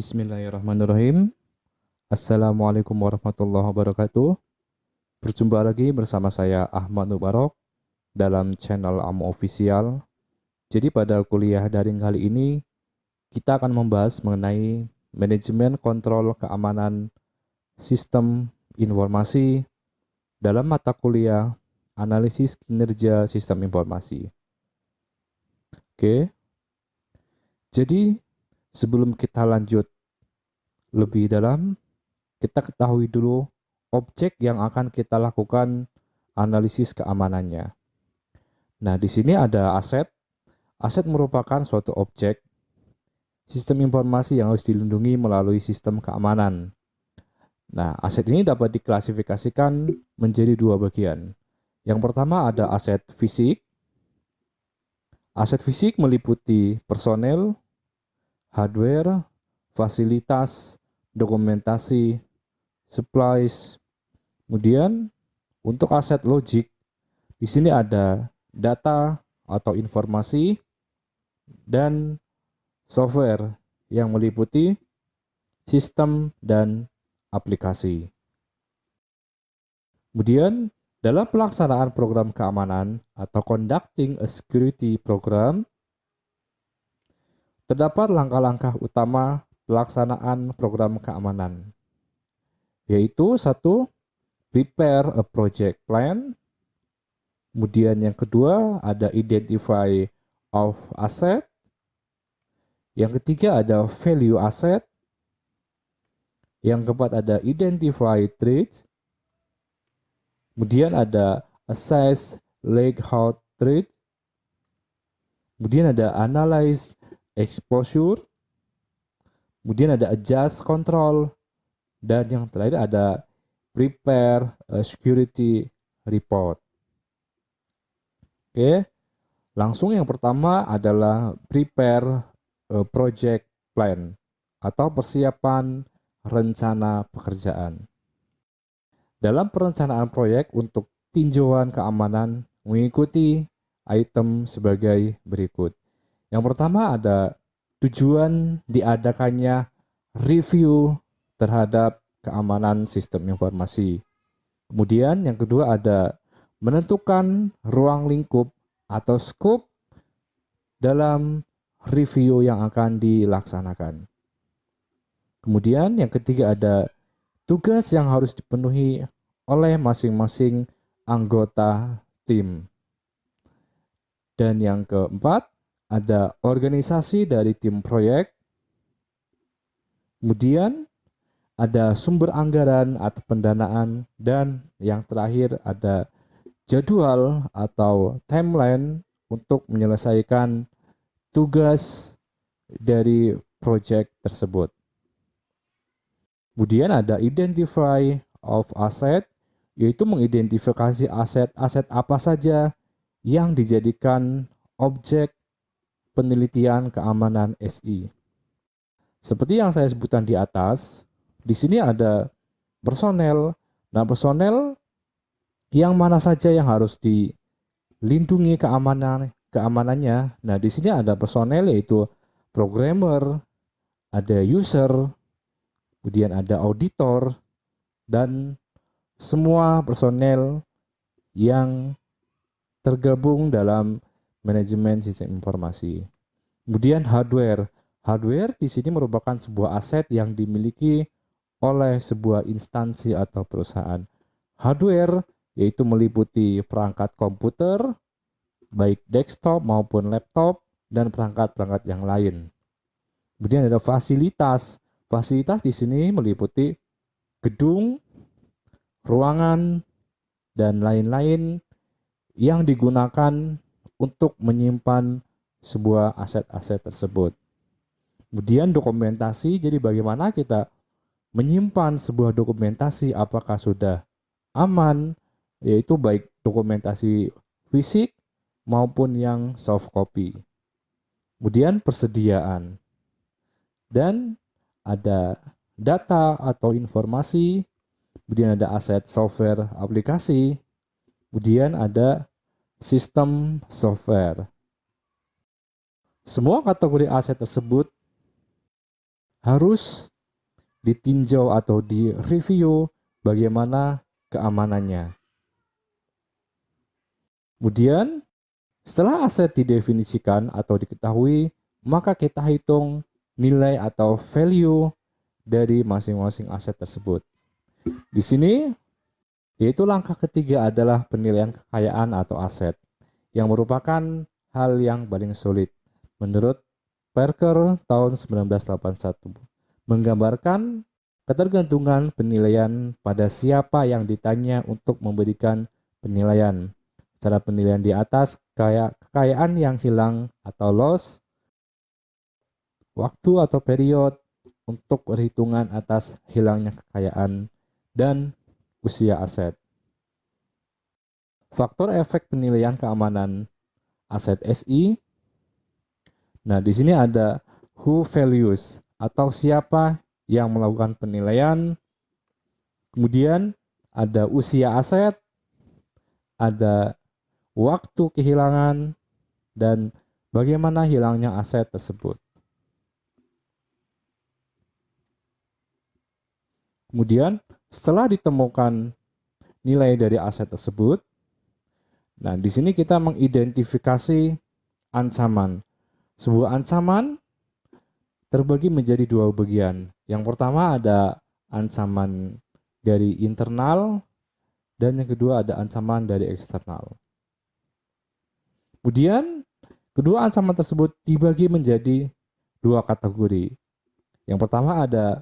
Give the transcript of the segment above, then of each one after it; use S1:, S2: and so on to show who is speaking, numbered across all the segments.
S1: Bismillahirrahmanirrahim. Assalamualaikum warahmatullahi wabarakatuh. Berjumpa lagi bersama saya Ahmad Nubarok dalam channel AMO Official. Jadi pada kuliah daring kali ini kita akan membahas mengenai manajemen kontrol keamanan sistem informasi dalam mata kuliah analisis kinerja sistem informasi. Oke. Jadi sebelum kita lanjut lebih dalam, kita ketahui dulu objek yang akan kita lakukan analisis keamanannya. Nah, di sini ada aset. Aset merupakan suatu objek sistem informasi yang harus dilindungi melalui sistem keamanan. Nah, aset ini dapat diklasifikasikan menjadi dua bagian. Yang pertama ada aset fisik. Aset fisik meliputi personel, hardware, fasilitas, dokumentasi, supplies. Kemudian untuk aset logik, di sini ada data atau informasi dan software yang meliputi sistem dan aplikasi. Kemudian dalam pelaksanaan program keamanan atau conducting a security program, terdapat langkah-langkah utama pelaksanaan program keamanan, yaitu satu, prepare a project plan. Kemudian yang kedua ada identify of asset. Yang ketiga ada value asset. Yang keempat ada identify threats. Kemudian ada assess lakehouse threat. Kemudian ada analyze exposure. Kemudian ada adjust control. Dan yang terakhir ada prepare a security report. Oke, langsung yang pertama adalah prepare a project plan atau persiapan rencana pekerjaan. Dalam perencanaan proyek untuk tinjauan keamanan mengikuti item sebagai berikut. Yang pertama ada tujuan diadakannya review terhadap keamanan sistem informasi. Kemudian yang kedua ada menentukan ruang lingkup atau scope dalam review yang akan dilaksanakan. Kemudian yang ketiga ada tugas yang harus dipenuhi oleh masing-masing anggota tim. Dan yang keempat ada organisasi dari tim proyek. Kemudian ada sumber anggaran atau pendanaan, dan yang terakhir ada jadwal atau timeline untuk menyelesaikan tugas dari proyek tersebut. Kemudian ada identify of asset, yaitu mengidentifikasi aset-aset apa saja yang dijadikan objek penelitian keamanan SI. Seperti yang saya sebutkan di atas, di sini ada personel. Nah, personel yang mana saja yang harus dilindungi keamanannya. Nah, di sini ada personel yaitu programmer, ada user, kemudian ada auditor, dan semua personel yang tergabung dalam manajemen sistem informasi. Kemudian hardware. Hardware di sini merupakan sebuah aset yang dimiliki oleh sebuah instansi atau perusahaan. Hardware yaitu meliputi perangkat komputer, baik desktop maupun laptop, dan perangkat-perangkat yang lain. Kemudian ada fasilitas. Fasilitas di sini meliputi gedung, ruangan, dan lain-lain yang digunakan untuk menyimpan sebuah aset-aset tersebut. Kemudian dokumentasi, jadi bagaimana kita menyimpan sebuah dokumentasi apakah sudah aman, yaitu baik dokumentasi fisik maupun yang soft copy. Kemudian persediaan. Dan ada data atau informasi, kemudian ada aset software aplikasi, kemudian ada sistem software. Semua kategori aset tersebut harus ditinjau atau direview bagaimana keamanannya. Kemudian, setelah aset didefinisikan atau diketahui, maka kita hitung nilai atau value dari masing-masing aset tersebut. Di sini, yaitu langkah ketiga adalah penilaian kekayaan atau aset, yang merupakan hal yang paling sulit. Menurut Parker tahun 1981, menggambarkan ketergantungan penilaian pada siapa yang ditanya untuk memberikan penilaian. Cara penilaian di atas kekayaan yang hilang atau loss, waktu atau period untuk perhitungan atas hilangnya kekayaan, dan usia aset. Faktor efek penilaian keamanan aset SI. Nah, di sini ada who values atau siapa yang melakukan penilaian. Kemudian ada usia aset, ada waktu kehilangan, dan bagaimana hilangnya aset tersebut. Kemudian setelah ditemukan nilai dari aset tersebut, nah di sini kita mengidentifikasi ancaman. Sebuah ancaman terbagi menjadi dua bagian. Yang pertama ada ancaman dari internal, dan yang kedua ada ancaman dari eksternal. Kemudian, kedua ancaman tersebut dibagi menjadi dua kategori. Yang pertama ada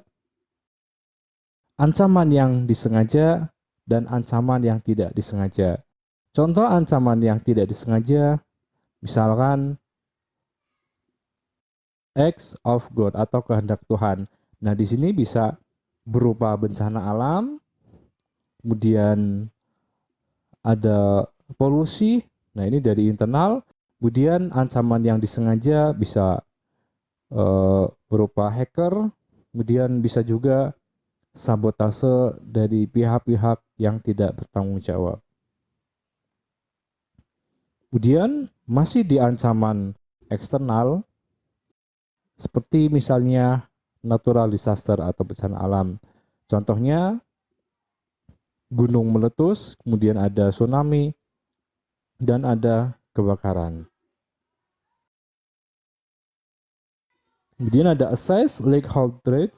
S1: ancaman yang disengaja dan ancaman yang tidak disengaja. Contoh ancaman yang tidak disengaja, misalkan acts of God atau kehendak Tuhan. Nah, di sini bisa berupa bencana alam, kemudian ada polusi. Nah, ini dari internal. Kemudian ancaman yang disengaja bisa berupa hacker, kemudian bisa juga sabotase dari pihak-pihak yang tidak bertanggung jawab. Kemudian masih di ancaman eksternal, seperti misalnya natural disaster atau bencana alam. Contohnya gunung meletus, kemudian ada tsunami, dan ada kebakaran. Kemudian ada assess leasehold threat.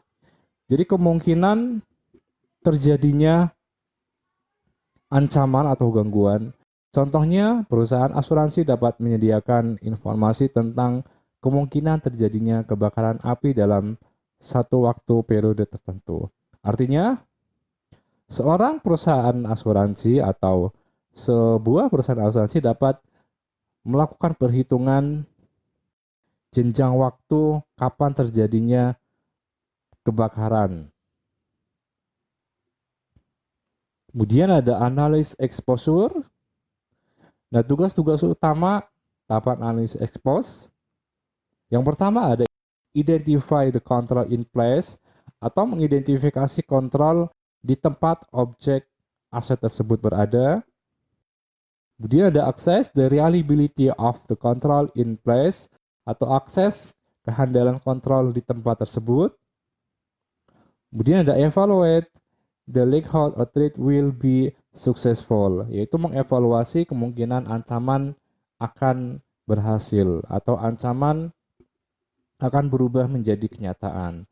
S1: Jadi kemungkinan terjadinya ancaman atau gangguan. Contohnya, perusahaan asuransi dapat menyediakan informasi tentang kemungkinan terjadinya kebakaran api dalam satu waktu periode tertentu. Artinya, seorang perusahaan asuransi atau sebuah perusahaan asuransi dapat melakukan perhitungan jenjang waktu kapan terjadinya kebakaran. Kemudian ada analis exposure. Nah, tugas-tugas utama tahapan analis expose. Yang pertama ada identify the control in place atau mengidentifikasi kontrol di tempat objek aset tersebut berada. Kemudian ada access the reliability of the control in place atau akses kehandalan kontrol di tempat tersebut. Kemudian ada evaluate the likelihood a threat will be successful, yaitu mengevaluasi kemungkinan ancaman akan berhasil atau ancaman akan berubah menjadi kenyataan.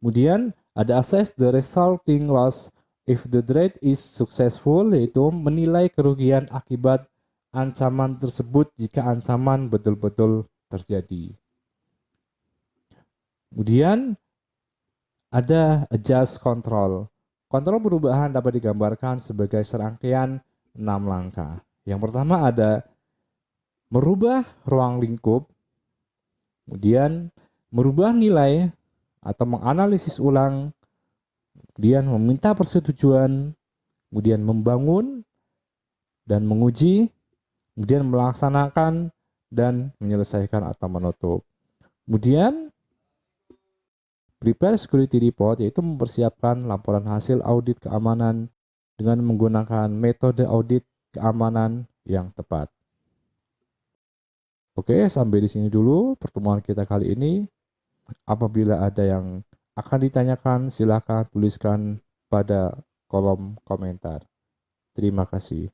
S1: Kemudian ada assess the resulting loss if the threat is successful, yaitu menilai kerugian akibat ancaman tersebut jika ancaman betul-betul terjadi. Kemudian ada adjust control. Kontrol perubahan dapat digambarkan sebagai serangkaian 6 langkah. Yang pertama ada merubah ruang lingkup, kemudian merubah nilai atau menganalisis ulang, kemudian meminta persetujuan, kemudian membangun dan menguji, kemudian melaksanakan dan menyelesaikan atau menutup. Kemudian prepare security report, yaitu mempersiapkan laporan hasil audit keamanan dengan menggunakan metode audit keamanan yang tepat. Oke, sampai di sini dulu pertemuan kita kali ini. Apabila ada yang akan ditanyakan, silakan tuliskan pada kolom komentar. Terima kasih.